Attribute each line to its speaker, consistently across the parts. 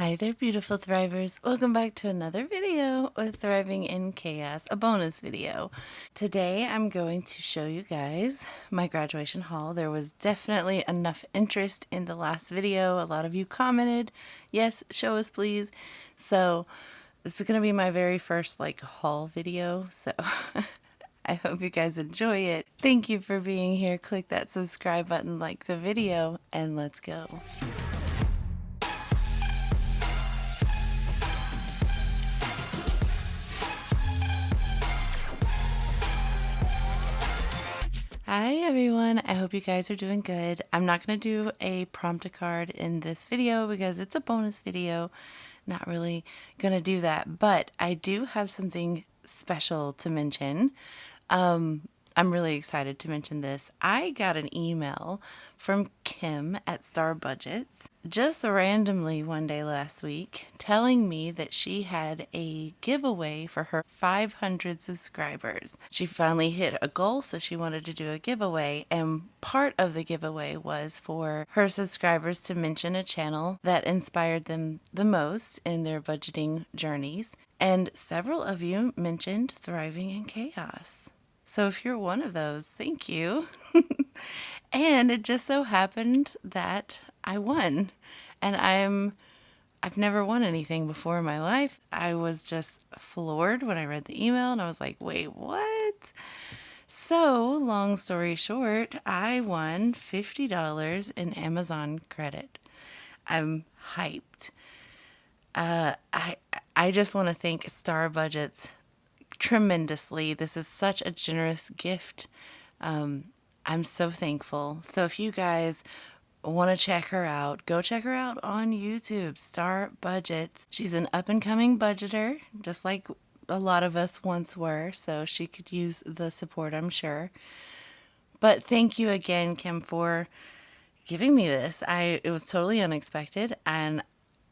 Speaker 1: Hi there, beautiful thrivers. Welcome back to another video with Thriving in Chaos, a bonus video. Today I'm going to show you guys my graduation haul. There was definitely enough interest in the last video. A lot of you commented, yes, show us please. So this is going to be my very first haul video. So I hope you guys enjoy it. Thank you for being here. Click that subscribe button, like the video, and let's go. Hi everyone, I hope you guys are doing good. I'm not going to do a prompt a card in this video because it's a bonus video. Not really going to do that, but I do have something special to mention. I'm really excited to mention this. I got an email from Kim at Star Budgets just randomly one day last week telling me that she had a giveaway for her 500 subscribers. She finally hit a goal, so she wanted to do a giveaway, and part of the giveaway was for her subscribers to mention a channel that inspired them the most in their budgeting journeys. And several of you mentioned Thriving in Chaos. So if you're one of those, thank you. And it just so happened that I won. And I've never won anything before in my life. I was just floored when I read the email and I was like, "Wait, what?" So, long story short, I won $50 in Amazon credit. I'm hyped. I just want to thank Star Budgets tremendously. This is such a generous gift. I'm so thankful. So if you guys want to check her out, go check her out on YouTube, Star Budgets. She's an up and coming budgeter, just like a lot of us once were, so she could use the support, I'm sure. But thank you again, Kim, for giving me this. It was totally unexpected, and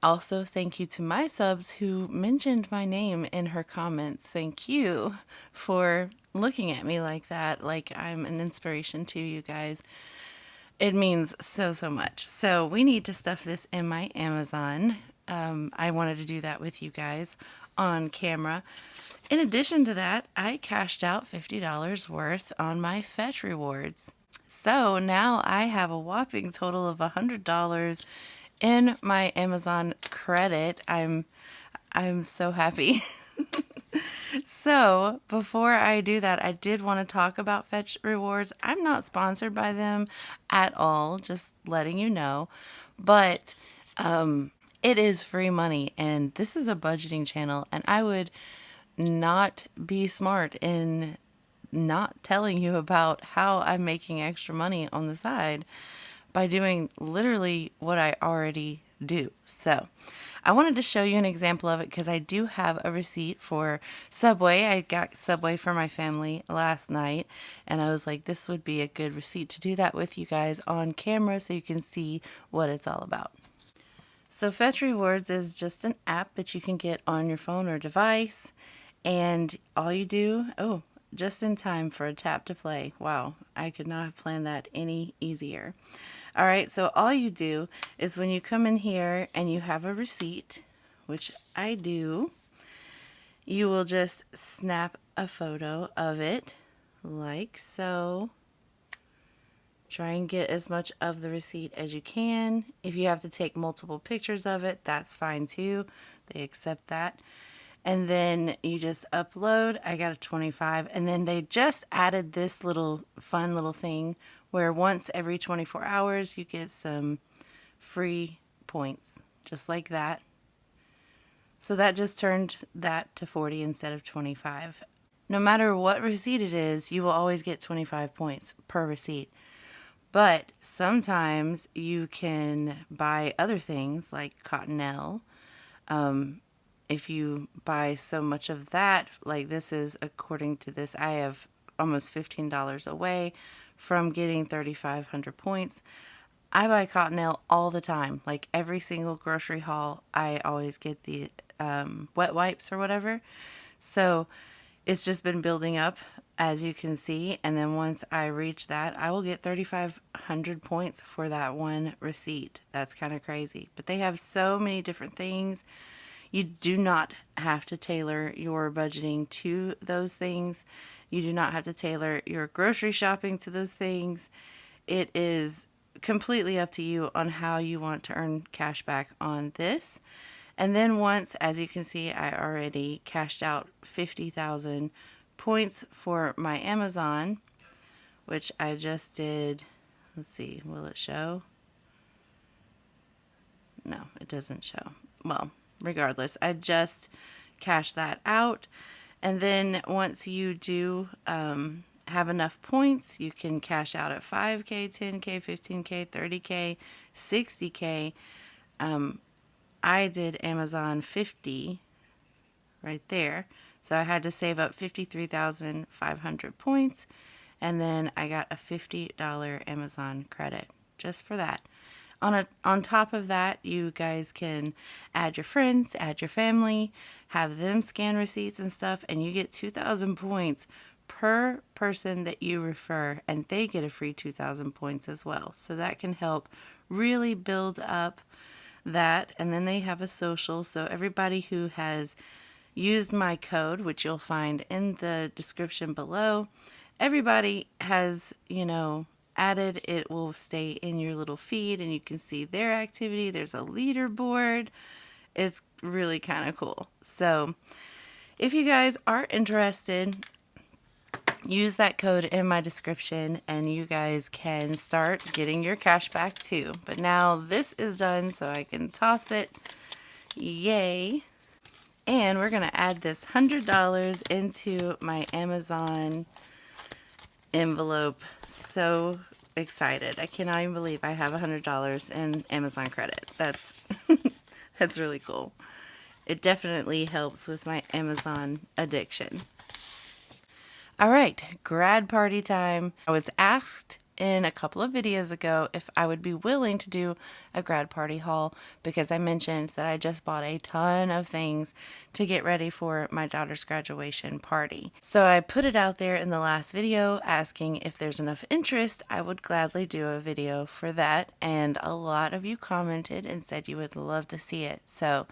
Speaker 1: also thank you to my subs who mentioned my name in her comments. Thank you for looking at me like that, like I'm an inspiration to you guys. It means so, so much. So we need to stuff this in my Amazon. I wanted to do that with you guys on camera. In addition to that, I cashed out $50 worth on my Fetch rewards. So now I have a whopping total of $100 in my Amazon credit. I'm so happy. So before I do that, I did want to talk about Fetch rewards. I'm not sponsored by them at all, just letting you know. But it is free money, and this is a budgeting channel, and I would not be smart in not telling you about how I'm making extra money on the side by doing literally what I already do. So I wanted to show you an example of it because I do have a receipt for Subway. I got Subway for my family last night, and I was like, this would be a good receipt to do that with you guys on camera so you can see what it's all about. So Fetch Rewards is just an app that you can get on your phone or device, and all you do, oh, just in time for a tap to play. Wow, I could not have planned that any easier. All right, so all you do is when you come in here and you have a receipt, which I do, you will just snap a photo of it like so. Try and get as much of the receipt as you can. If you have to take multiple pictures of it, that's fine too. They accept that. And then you just upload. I got a 25. And then they just added this little fun little thing where once every 24 hours you get some free points, just like that. So that just turned that to 40 instead of 25. No matter what receipt it is, you will always get 25 points per receipt. But sometimes you can buy other things like Cottonelle. If you buy so much of that, like this is, according to this, I have almost $15 away from getting 3,500 points. I buy Cottonelle all the time. Like every single grocery haul, I always get the wet wipes or whatever. So it's just been building up as you can see. And then once I reach that, I will get 3,500 points for that one receipt. That's kind of crazy. But they have so many different things. You do not have to tailor your budgeting to those things. You do not have to tailor your grocery shopping to those things. It is completely up to you on how you want to earn cash back on this. And then once, as you can see, I already cashed out 50,000 points for my Amazon, which I just did. Let's see, will it show? No, it doesn't show. Well, regardless, I just cashed that out. And then once you do have enough points, you can cash out at 5K, 10K, 15K, 30K, 60K. I did Amazon 50 right there. So I had to save up 53,500 points. And then I got a $50 Amazon credit just for that. On top of that, you guys can add your friends, add your family, have them scan receipts and stuff, and you get 2,000 points per person that you refer, and they get a free 2,000 points as well. So that can help really build up that. And then they have a social, so everybody who has used my code, which you'll find in the description below, everybody has, added. It will stay in your little feed and you can see their activity. There's a leaderboard. It's really kind of cool. So if you guys are interested, use that code in my description and you guys can start getting your cash back too. But now this is done, so I can toss it. Yay. And we're going to add this $100 into my Amazon envelope. So excited. I cannot even believe I have $100 in Amazon credit. That's that's really cool. It definitely helps with my Amazon addiction. All right, grad party time. I was asked in a couple of videos ago if I would be willing to do a grad party haul because I mentioned that I just bought a ton of things to get ready for my daughter's graduation party. So I put it out there in the last video asking if there's enough interest, I would gladly do a video for that, and a lot of you commented and said you would love to see it. So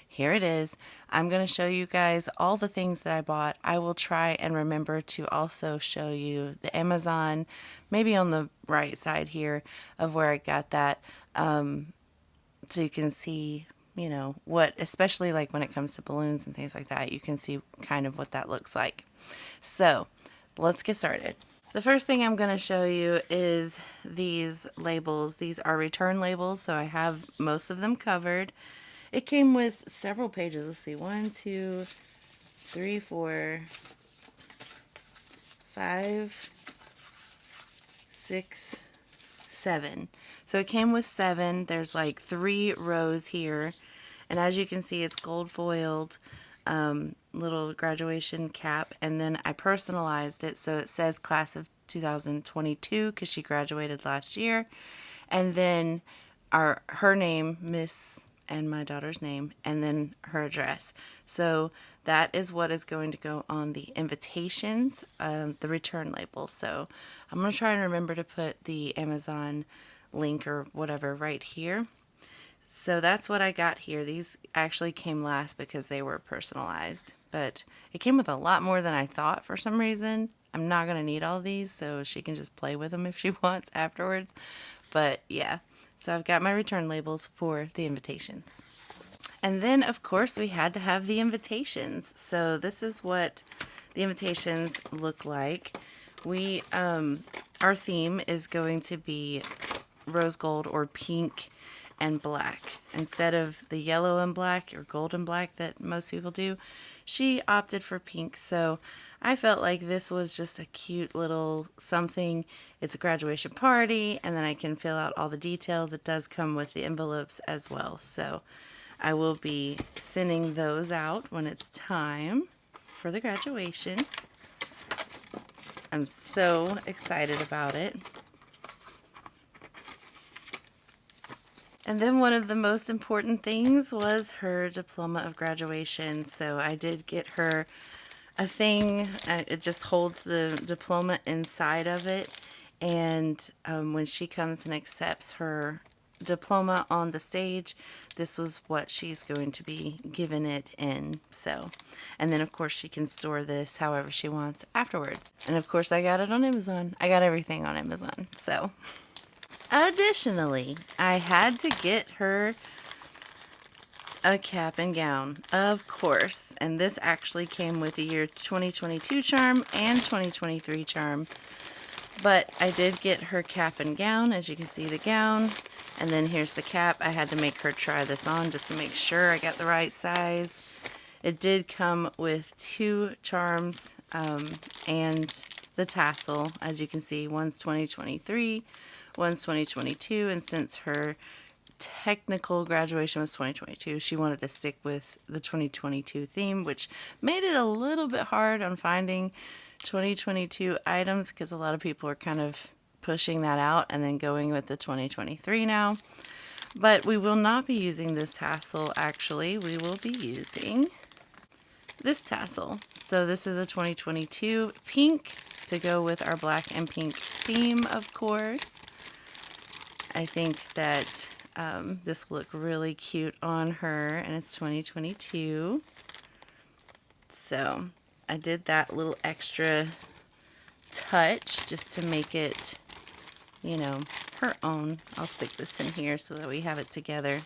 Speaker 1: here it is. I'm going to show you guys all the things that I bought. I will try and remember to also show you the Amazon, maybe on the right side here of where I got that, so you can see, what, especially like when it comes to balloons and things like that, you can see kind of what that looks like. So let's get started. The first thing I'm going to show you is these labels. These are return labels, so I have most of them covered. It came with several pages. Let's see, 1, 2, 3, 4, 5, 6, 7. So it came with 7. There's like 3 rows here. And as you can see, it's gold foiled, little graduation cap. And then I personalized it so it says class of 2022 because she graduated last year. And then her name, Miss, and my daughter's name, and then her address. So that is what is going to go on the invitations, the return labels. So I'm going to try and remember to put the Amazon link or whatever right here. So that's what I got here. These actually came last because they were personalized, but it came with a lot more than I thought for some reason. I'm not going to need all these, so she can just play with them if she wants afterwards. But yeah. So I've got my return labels for the invitations. And then, of course, we had to have the invitations. So this is what the invitations look like. Our theme is going to be rose gold or pink and black. Instead of the yellow and black or gold and black that most people do, she opted for pink. So I felt like this was just a cute little something. It's a graduation party, and then I can fill out all the details. It does come with the envelopes as well. So I will be sending those out when it's time for the graduation. I'm so excited about it. And then one of the most important things was her diploma of graduation. So I did get her a thing. It just holds the diploma inside of it. And when she comes and accepts her diploma on the stage, this was what she's going to be given it in. So, and then of course she can store this however she wants afterwards. And of course I got it on Amazon. I got everything on Amazon. So, additionally, I had to get her a cap and gown, of course. And this actually came with the year 2022 charm and 2023 charm. But I did get her cap and gown. As you can see, the gown. And then here's the cap. I had to make her try this on just to make sure I got the right size. It did come with 2 charms and the tassel. As you can see, one's 2023, one's 2022. And since her technical graduation was 2022, she wanted to stick with the 2022 theme, which made it a little bit hard on finding 2022 items because a lot of people are kind of pushing that out and then going with the 2023 now. But we will not be using this tassel. Actually, we will be using this tassel. So this is a 2022 pink to go with our black and pink theme, of course. I think that this will look really cute on her, and it's 2022. So I did that little extra touch just to make it, you know, her own. I'll stick this in here so that we have it together.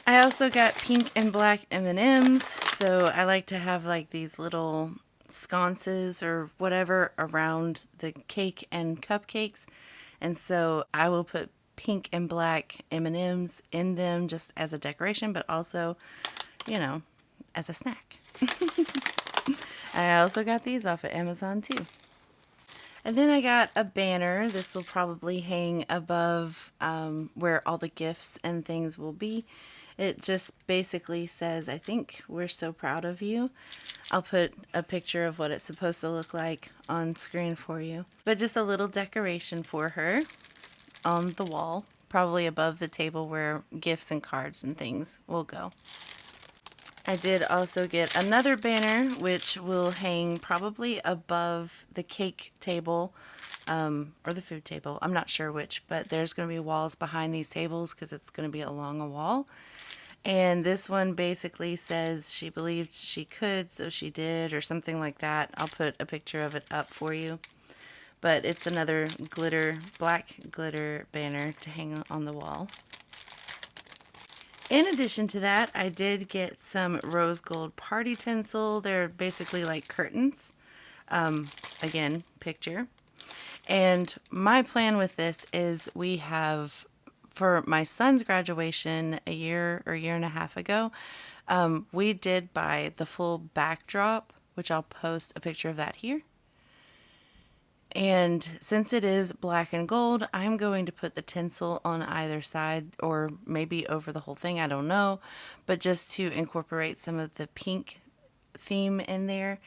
Speaker 1: I also got pink and black M&Ms, so I like to have like these little sconces or whatever around the cake and cupcakes, and so I will put pink and black M&Ms in them just as a decoration, but also, you know, as a snack. I also got these off of Amazon too. And then I got a banner. This will probably hang above where all the gifts and things will be. It just basically says, I think we're so proud of you. I'll put a picture of what it's supposed to look like on screen for you. But just a little decoration for her on the wall, probably above the table where gifts and cards and things will go. I did also get another banner, which will hang probably above the cake table or the food table. I'm not sure which, but there's going to be walls behind these tables because it's going to be along a wall. And this one basically says she believed she could, so she did, or something like that. I'll put a picture of it up for you. But it's another glitter, black glitter banner to hang on the wall. In addition to that, I did get some rose gold party tinsel. They're basically like curtains. Again, picture. And my plan with this is we have, for my son's graduation a year or year and a half ago, we did buy the full backdrop, which I'll post a picture of that here. And since it is black and gold, I'm going to put the tinsel on either side or maybe over the whole thing, I don't know, but just to incorporate some of the pink theme in there.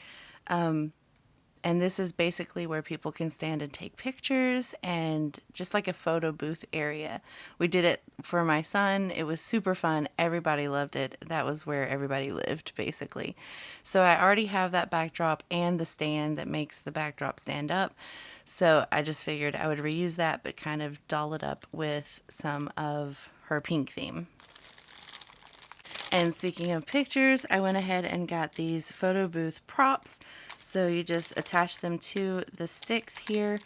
Speaker 1: And this is basically where people can stand and take pictures and just like a photo booth area. We did it for my son. It was super fun. Everybody loved it. That was where everybody lived, basically. So I already have that backdrop and the stand that makes the backdrop stand up. So I just figured I would reuse that, but kind of doll it up with some of her pink theme. And speaking of pictures, I went ahead and got these photo booth props. So you just attach them to the sticks here,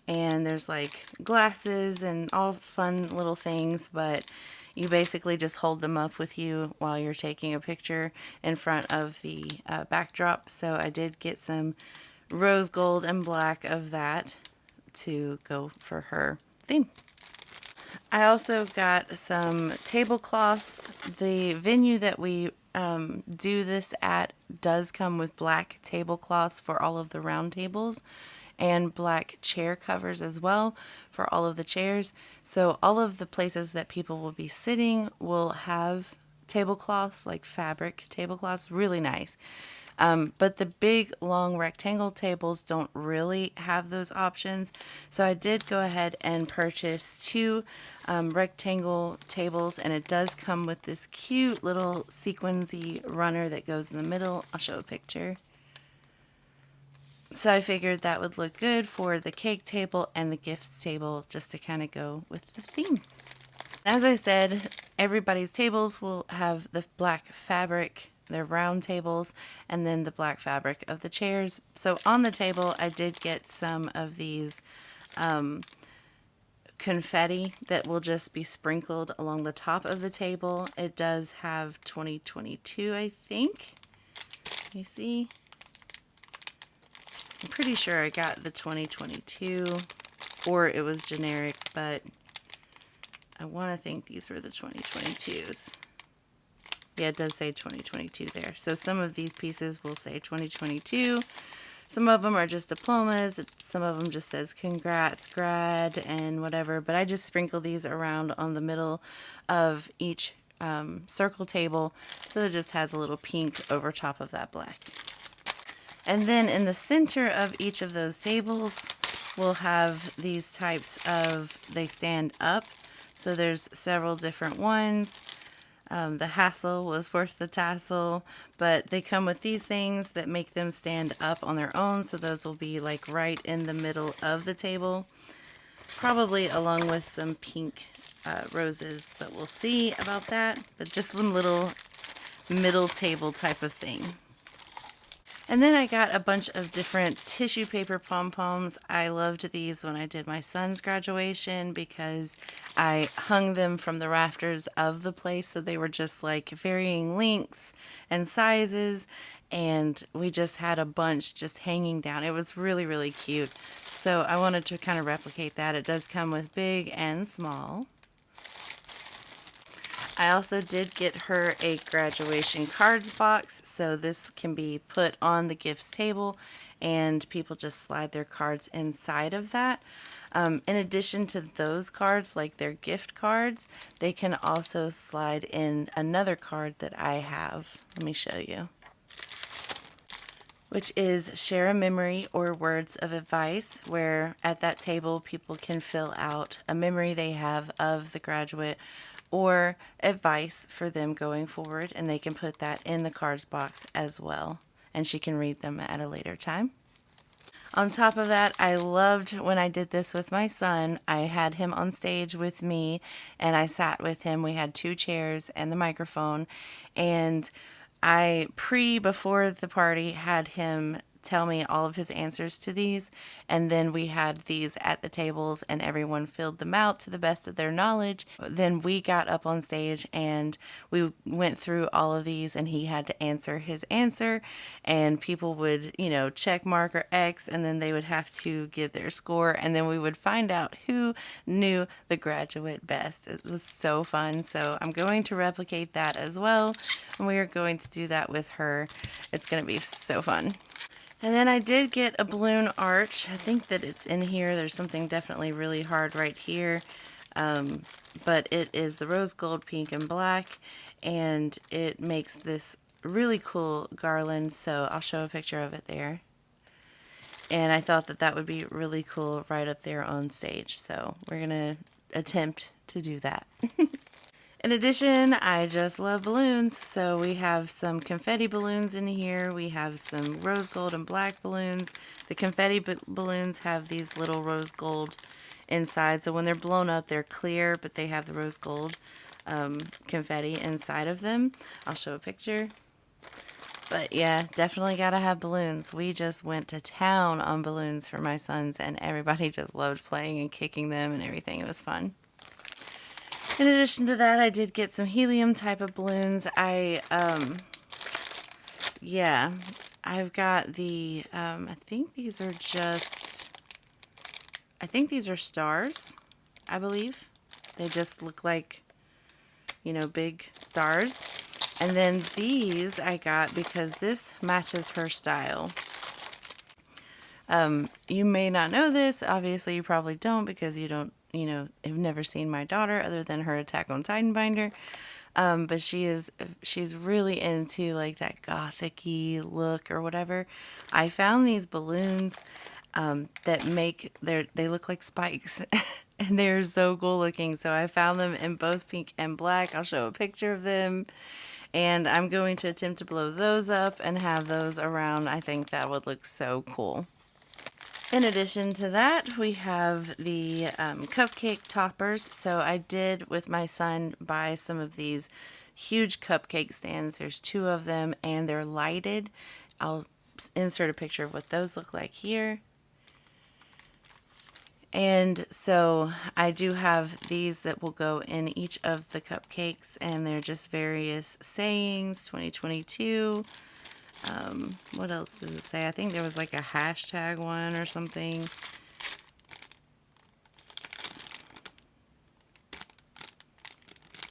Speaker 1: and there's like glasses and all fun little things, but you basically just hold them up with you while you're taking a picture in front of the backdrop. So I did get some rose gold and black of that to go for her theme. I also got some tablecloths. The venue that we do this at does come with black tablecloths for all of the round tables and black chair covers as well for all of the chairs. So all of the places that people will be sitting will have tablecloths, like fabric tablecloths, really nice. But the big long rectangle tables don't really have those options. So I did go ahead and purchase two rectangle tables, and it does come with this cute little sequensy runner that goes in the middle. I'll show a picture. So I figured that would look good for the cake table and the gifts table, just to kind of go with the theme. As I said, everybody's tables will have the black fabric, their round tables, and then the black fabric of the chairs. So on the table, I did get some of these confetti that will just be sprinkled along the top of the table. It does have 2022, I think. You see? I'm pretty sure I got the 2022, or it was generic, but I want to think these were the 2022s. Yeah, it does say 2022 there. So some of these pieces will say 2022. Some of them are just diplomas. Some of them just says congrats, grad, and whatever. But I just sprinkle these around on the middle of each circle table, so it just has a little pink over top of that black. And then in the center of each of those tables, we'll have these types of, they stand up. So there's several different ones. The hassle was worth the tassel, but they come with these things that make them stand up on their own. So those will be like right in the middle of the table, probably along with some pink roses, but we'll see about that. But just some little middle table type of thing. And then I got a bunch of different tissue paper pom-poms. I loved these when I did my son's graduation because I hung them from the rafters of the place, so they were just like varying lengths and sizes, and we just had a bunch just hanging down. It was really, really cute. So I wanted to kind of replicate that. It does come with big and small. I also did get her a graduation cards box, so this can be put on the gifts table and people just slide their cards inside of that. In addition to those cards, like their gift cards, they can also slide in another card that I have. Let me show you. Which is share a memory or words of advice, where at that table people can fill out a memory they have of the graduate or advice for them going forward, and they can put that in the cards box as well, and she can read them at a later time. On top of that, I loved when I did this with my son. I had him on stage with me, and I sat with him. We had two chairs and the microphone, and before the party, had him tell me all of his answers to these, and then we had these at the tables and everyone filled them out to the best of their knowledge. Then we got up on stage and we went through all of these, and he had to answer his answer, and people would, check mark or X, and then they would have to give their score, and then we would find out who knew the graduate best. It was so fun. So I'm going to replicate that as well, and we are going to do that with her. It's going to be so fun. And then I did get a balloon arch. I think that it's in here. There's something definitely really hard right here. But it is the rose gold, pink, and black. And it makes this really cool garland. So I'll show a picture of it there. And I thought that would be really cool right up there on stage. So we're going to attempt to do that. In addition, I just love balloons, so we have some confetti balloons in here. We have some rose gold and black balloons. The confetti balloons have these little rose gold inside, so when they're blown up, they're clear, but they have the rose gold confetti inside of them. I'll show a picture. But yeah, definitely gotta have balloons. We just went to town on balloons for my sons, and everybody just loved playing and kicking them and everything. It was fun. In addition to that, I did get some helium type of balloons. I've got the, I think these are stars, I believe. They just look like, big stars. And then these I got because this matches her style. You may not know this. Obviously, you probably don't, because you don't, have never seen my daughter other than her Attack on Titan binder. But she's really into like that gothic-y look or whatever. I found these balloons that they look like spikes and they're so cool looking. So I found them in both pink and black. I'll show a picture of them. And I'm going to attempt to blow those up and have those around. I think that would look so cool. In addition to that, we have the cupcake toppers. So I did, with my son, buy some of these huge cupcake stands. There's two of them and they're lighted. I'll insert a picture of what those look like here. And so I do have these that will go in each of the cupcakes, and they're just various sayings, 2022. What else does it say? I think there was like a hashtag one or something.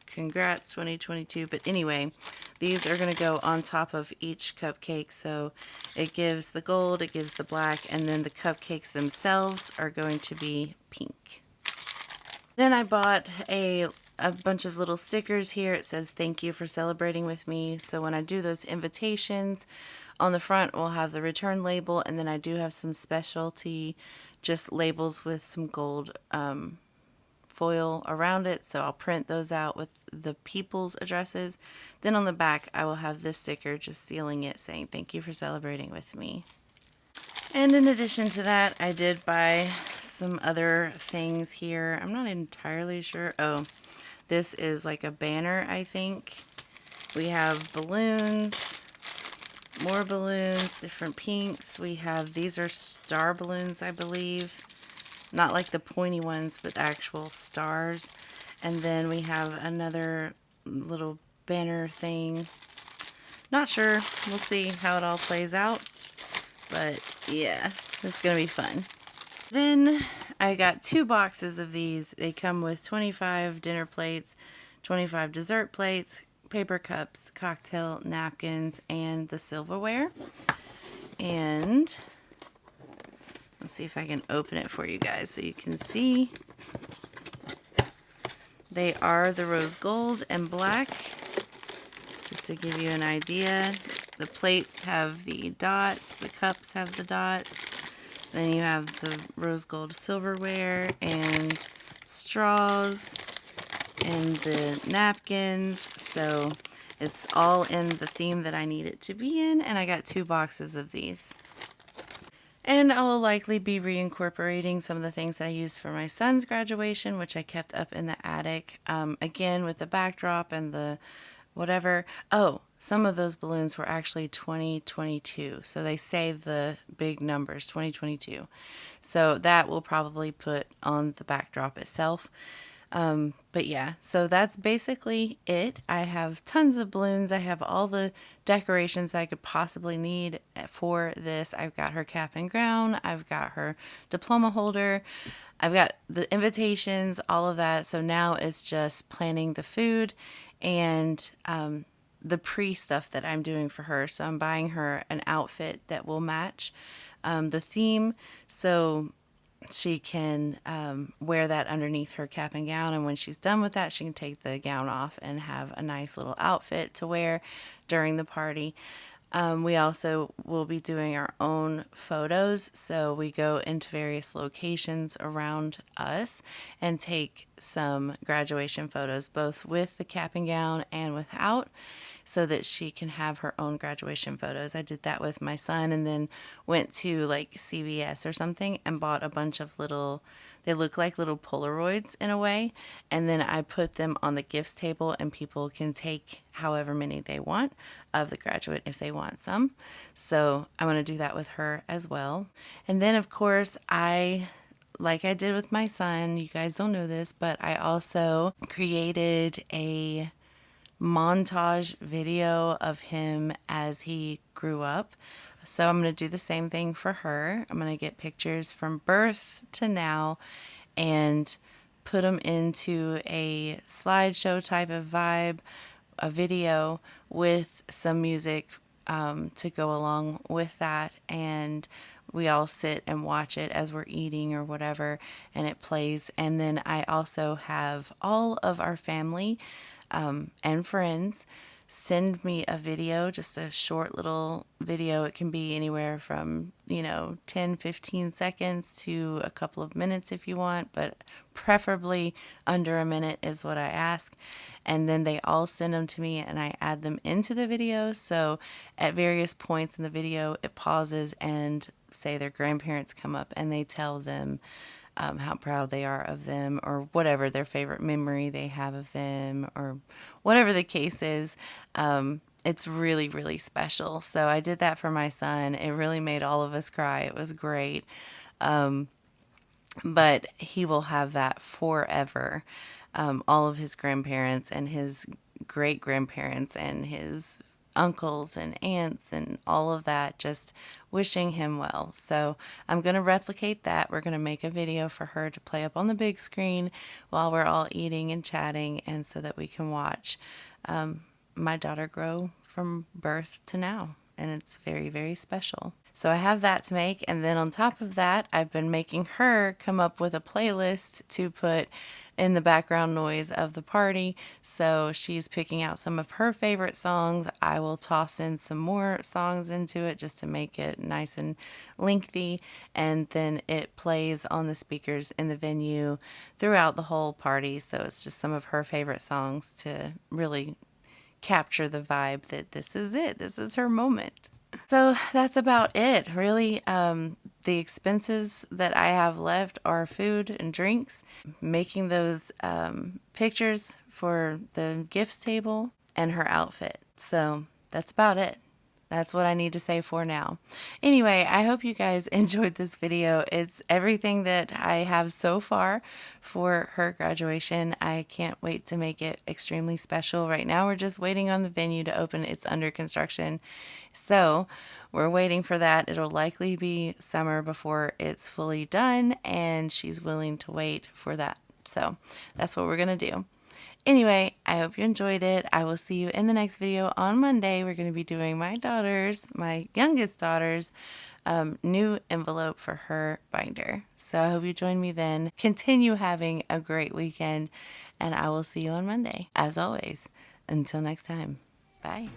Speaker 1: Congrats 2022. But anyway, these are going to go on top of each cupcake. So it gives the gold, it gives the black, and then the cupcakes themselves are going to be pink. Then I bought a bunch of little stickers here. It says thank you for celebrating with me. So when I do those invitations, on the front we'll have the return label, and then I do have some specialty just labels with some gold foil around it. So I'll print those out with the people's addresses. Then on the back I will have this sticker just sealing it saying thank you for celebrating with me. And in addition to that, I did buy some other things here. I'm not entirely sure. Oh, this is like a banner, I think. We have balloons, more balloons, different pinks. We have, these are star balloons, I believe. Not like the pointy ones, but actual stars. And then we have another little banner thing. Not sure. We'll see how it all plays out. But yeah, it's going to be fun. Then I got 2 boxes of these. They come with 25 dinner plates, 25 dessert plates, paper cups, cocktail napkins, and the silverware. And let's see if I can open it for you guys so you can see. They are the rose gold and black, just to give you an idea. The plates have the dots, the cups have the dots. Then you have the rose gold silverware and straws and the napkins. So it's all in the theme that I need it to be in, and I got 2 boxes of these. And I will likely be reincorporating some of the things that I used for my son's graduation, which I kept up in the attic. Again, with the backdrop and the whatever. Oh, some of those balloons were actually 2022. So they say the big numbers, 2022. So that will probably put on the backdrop itself. But yeah, so that's basically it. I have tons of balloons. I have all the decorations I could possibly need for this. I've got her cap and gown. I've got her diploma holder. I've got the invitations, all of that. So now it's just planning the food and the pre-stuff that I'm doing for her. So I'm buying her an outfit that will match the theme. So she can wear that underneath her cap and gown, and when she's done with that, she can take the gown off and have a nice little outfit to wear during the party. We also will be doing our own photos, so we go into various locations around us and take some graduation photos, both with the cap and gown and without, so that she can have her own graduation photos. I did that with my son, and then went to like CVS or something and bought a bunch of little, they look like little Polaroids in a way, and then I put them on the gifts table, and people can take however many they want of the graduate if they want some. So I want to do that with her as well. And then of course, like I did with my son, you guys don't know this, but I also created a montage video of him as he grew up. So I'm going to do the same thing for her. I'm going to get pictures from birth to now and put them into a slideshow type of vibe, a video with some music to go along with that. And we all sit and watch it as we're eating or whatever, and it plays. And then I also have all of our family and friends send me a video, just a short little video. It can be anywhere from, 10, 15 seconds to a couple of minutes if you want, but preferably under a minute is what I ask. And then they all send them to me and I add them into the video. So at various points in the video, it pauses and say their grandparents come up and they tell them how proud they are of them, or whatever their favorite memory they have of them, or whatever the case is. It's really, really special. So I did that for my son. It really made all of us cry. It was great. But he will have that forever. All of his grandparents and his great grandparents and his uncles and aunts and all of that just wishing him well. So I'm going to replicate that. We're going to make a video for her to play up on the big screen while we're all eating and chatting, and so that we can watch my daughter grow from birth to now. And it's very, very special. So I have that to make. And then on top of that, I've been making her come up with a playlist to put in the background noise of the party. So she's picking out some of her favorite songs. I will toss in some more songs into it just to make it nice and lengthy. And then it plays on the speakers in the venue throughout the whole party. So it's just some of her favorite songs to really capture the vibe that this is it. This is her moment. So that's about it, really. The expenses that I have left are food and drinks, making those pictures for the gifts table, and her outfit. So that's about it. That's what I need to say for now. Anyway, I hope you guys enjoyed this video. It's everything that I have so far for her graduation. I can't wait to make it extremely special. Right now, we're just waiting on the venue to open. It's under construction. So we're waiting for that. It'll likely be summer before it's fully done, and she's willing to wait for that. So that's what we're going to do. Anyway, I hope you enjoyed it. I will see you in the next video on Monday. We're going to be doing my youngest daughter's new envelope for her binder. So I hope you join me then. Continue having a great weekend, and I will see you on Monday. As always, until next time, bye.